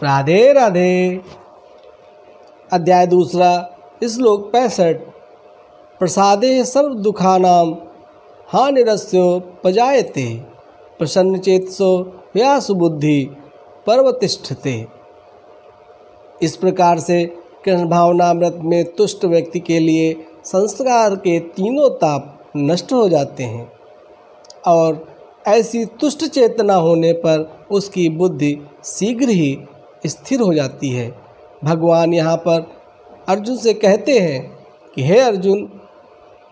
राधे राधे। अध्याय दूसरा, श्लोक 65। प्रसादे सर्व दुखानां हानिरस्योपजायते, प्रसन्नचेतसो या सुबुद्धि पर्यवतिष्ठते। इस प्रकार से कृष्ण भावनामृत में तुष्ट व्यक्ति के लिए संस्कार के तीनों ताप नष्ट हो जाते हैं और ऐसी तुष्ट चेतना होने पर उसकी बुद्धि शीघ्र ही स्थिर हो जाती है। भगवान यहाँ पर अर्जुन से कहते हैं कि हे अर्जुन,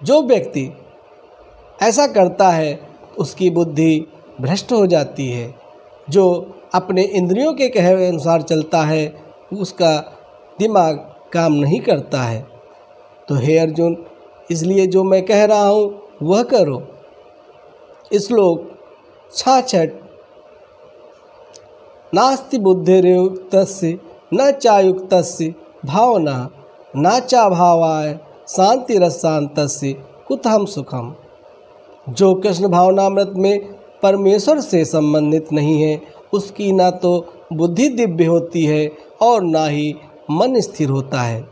जो व्यक्ति ऐसा करता है उसकी बुद्धि भ्रष्ट हो जाती है। जो अपने इंद्रियों के कहे अनुसार चलता है उसका दिमाग काम नहीं करता है। तो हे अर्जुन, इसलिए जो मैं कह रहा हूँ वह करो। श्लोक 66। नास्ति बुद्धिर्युक्तस्य न चायुक्तस्य भावना न चा भावाय शांतिरशांतस्य कुतहम सुखम। जो कृष्ण भावनामृत में परमेश्वर से संबंधित नहीं है उसकी ना तो बुद्धि दिव्य होती है और ना ही मन स्थिर होता है।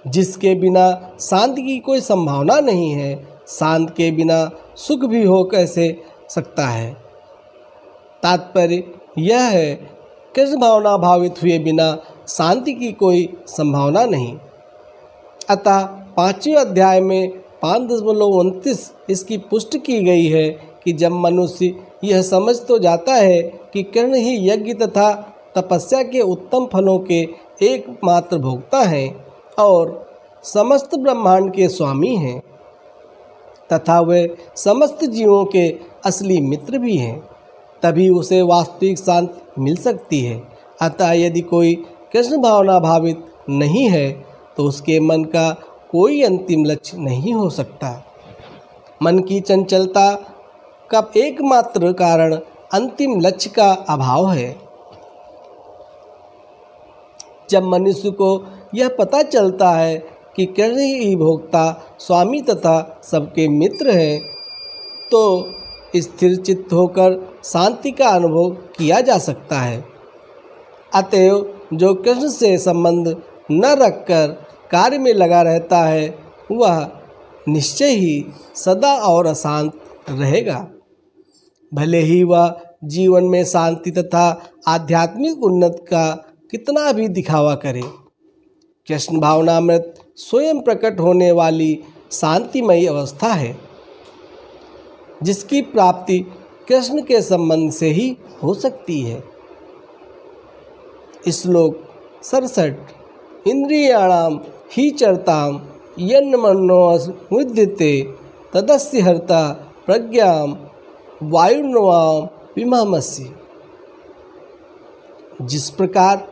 जिसके बिना शांति की कोई संभावना नहीं है, शांत के बिना सुख भी हो कैसे सकता है। तात्पर्य यह है, कृष्ण भावना भावित हुए बिना शांति की कोई संभावना नहीं। अतः 5वें अध्याय में 5.29 इसकी पुष्टि की गई है कि जब मनुष्य यह समझ तो जाता है कि कृष्ण ही यज्ञ तथा तपस्या के उत्तम फलों के एकमात्र भोक्ता हैं और समस्त ब्रह्मांड के स्वामी हैं तथा वे समस्त जीवों के असली मित्र भी हैं, तभी उसे वास्तविक शांति मिल सकती है। अतः यदि कोई कृष्ण भावना भावित नहीं है तो उसके मन का कोई अंतिम लक्ष्य नहीं हो सकता। मन की चंचलता का एकमात्र कारण अंतिम लक्ष्य का अभाव है। जब मनुष्य को यह पता चलता है कि कृष्ण ही भोक्ता, स्वामी तथा सबके मित्र हैं, तो स्थिर चित्त होकर शांति का अनुभव किया जा सकता है। अतएव जो कृष्ण से संबंध न रखकर कार्य में लगा रहता है वह निश्चय ही सदा और अशांत रहेगा। भले ही वह जीवन में शांति तथा आध्यात्मिक उन्नति का कितना भी दिखावा करे। कृष्ण भावनामृत स्वयं प्रकट होने वाली शांतिमयी अवस्था है जिसकी प्राप्ति कृष्ण के संबंध से ही हो सकती है। श्लोक 67। इंद्रियाणाम ही चरताम यन्मनो विद्यते तदस्य हर्ता प्रज्ञाम वायुर्नवाम विमहमसि। जिस प्रकार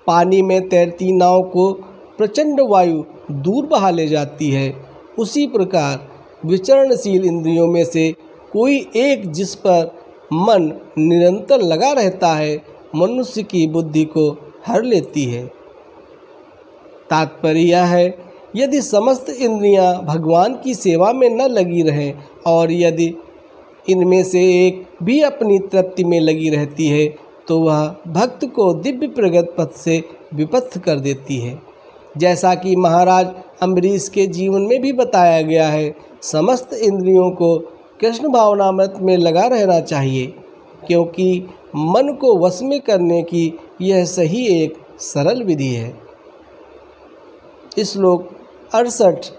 पानी में तैरती नाव को प्रचंड वायु दूर बहा ले जाती है, उसी प्रकार विचरणशील इंद्रियों में से कोई एक जिस पर मन निरंतर लगा रहता है मनुष्य की बुद्धि को हर लेती है। तात्पर्य यह है, यदि समस्त इंद्रियां भगवान की सेवा में न लगी रहें और यदि इनमें से एक भी अपनी तृप्ति में लगी रहती है तो वह भक्त को दिव्य प्रगत पथ से विपथ कर देती है। जैसा कि महाराज अम्बरीश के जीवन में भी बताया गया है, समस्त इंद्रियों को कृष्ण भावनामृत में लगा रहना चाहिए क्योंकि मन को वश में करने की यह सही एक सरल विधि है। श्लोक 68।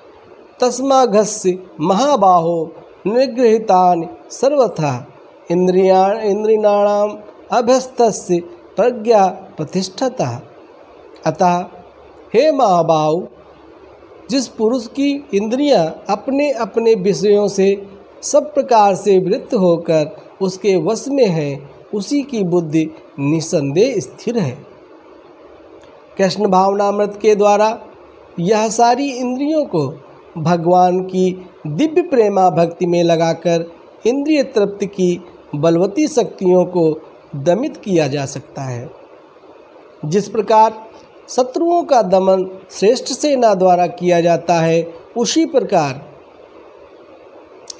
तस्माघस्य महाबाहो निगृहीतानि सर्वथा इंद्रियाणाम अभ्यस्तस्य प्रज्ञा प्रतिष्ठता। अतः हे महाबाहु, जिस पुरुष की इंद्रियां अपने अपने विषयों से सब प्रकार से वृत्त होकर उसके वश में है, उसी की बुद्धि निसंदेह स्थिर है। कृष्ण भावनामृत के द्वारा यह सारी इंद्रियों को भगवान की दिव्य प्रेमा भक्ति में लगाकर इंद्रिय तृप्ति की बलवती शक्तियों को दमित किया जा सकता है। जिस प्रकार शत्रुओं का दमन श्रेष्ठ सेना द्वारा किया जाता है, उसी प्रकार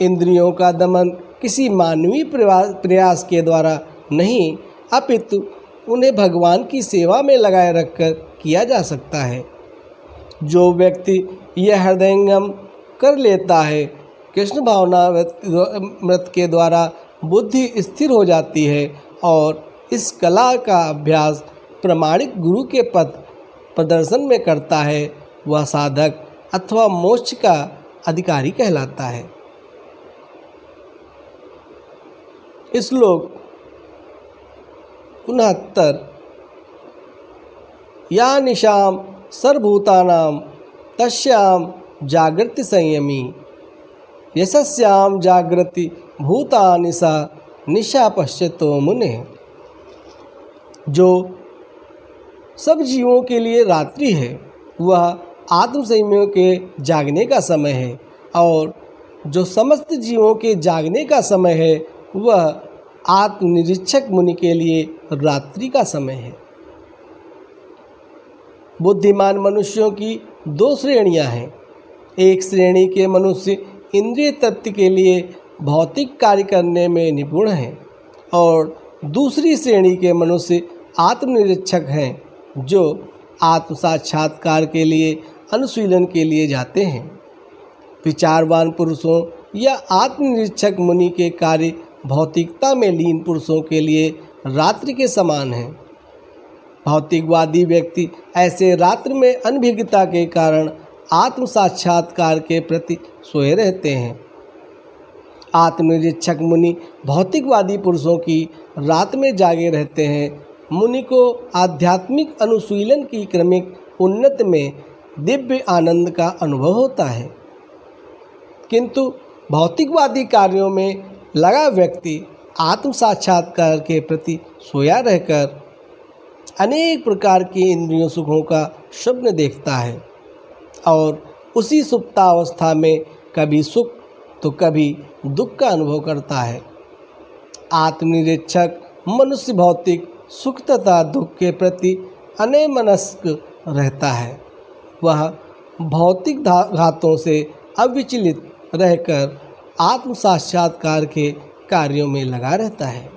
इंद्रियों का दमन किसी मानवीय प्रयास के द्वारा नहीं अपितु उन्हें भगवान की सेवा में लगाए रखकर किया जा सकता है। जो व्यक्ति यह हृदयंगम कर लेता है, कृष्ण भावनामृत के द्वारा बुद्धि स्थिर हो जाती है और इस कला का अभ्यास प्रामाणिक गुरु के पथ प्रदर्शन में करता है, वह साधक अथवा मोक्ष का अधिकारी कहलाता है। श्लोक 69। या निशाम सर्वभूतानां तस्याम जागृति संयमी यशस्याम जागृति भूतानि सा निशा पश्यतो मुने। जो सब जीवों के लिए रात्रि है, वह आत्म संयमियों के जागने का समय है, और जो समस्त जीवों के जागने का समय है, वह आत्मनिरीक्षक मुनि के लिए रात्रि का समय है। बुद्धिमान मनुष्यों की दो श्रेणियां हैं। एक श्रेणी के मनुष्य इंद्रिय तृप्ति के लिए भौतिक कार्य करने में निपुण हैं, और दूसरी श्रेणी के मनुष्य आत्मनिरीक्षक हैं, जो आत्म साक्षात्कार के लिए अनुशीलन के लिए जाते हैं। विचारवान पुरुषों या आत्मनिरीक्षक मुनि के कार्य भौतिकता में लीन पुरुषों के लिए रात्रि के समान हैं। भौतिकवादी व्यक्ति ऐसे रात्रि में अनभिज्ञता के कारण आत्म साक्षात्कार के प्रति सोए रहते हैं। आत्मनिरीक्षक मुनि भौतिकवादी पुरुषों की रात में जागे रहते हैं। मुनि को आध्यात्मिक अनुशीलन की क्रमिक उन्नति में दिव्य आनंद का अनुभव होता है, किंतु भौतिकवादी कार्यों में लगा व्यक्ति आत्म साक्षात्कार के प्रति सोया रहकर अनेक प्रकार के इंद्रियों सुखों का स्वप्न देखता है, और उसी सुप्तावस्था में कभी सुख तो कभी दुख का अनुभव करता है। आत्मनिरीक्षक मनुष्य भौतिक सुख तथा दुख के प्रति अनैमनस्क रहता है। वह भौतिक घातों से अविचलित रहकर आत्म साक्षात्कार के कार्यों में लगा रहता है।